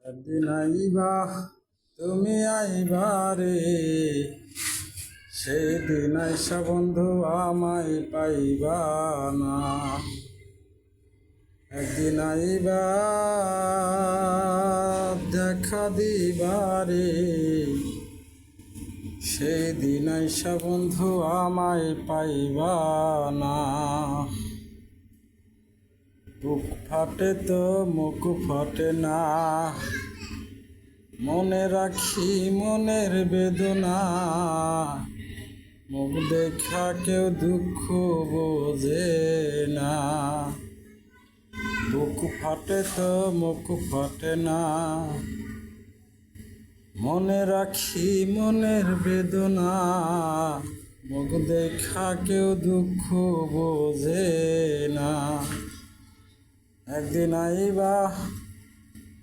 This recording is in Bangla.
একদিন আইবা তুমি আইবারে, সেদিন আইসা বন্ধু আমায় পাইবা না। একদিন আইবা দেখা দিবারে, সেদিন আইসা বন্ধু আমায় পাইবা না। বুক ফাটে তো মুখ ফাটে না, মনে রাখি মনের বেদনা। মুখ দেখা কেউ দুঃখ বোঝে না। বুক ফাটে তো মুখ ফাটে না, মনে রাখি মনের বেদনা। মুখ দেখা কেউ দুঃখ বোঝে না। একদিন আইবা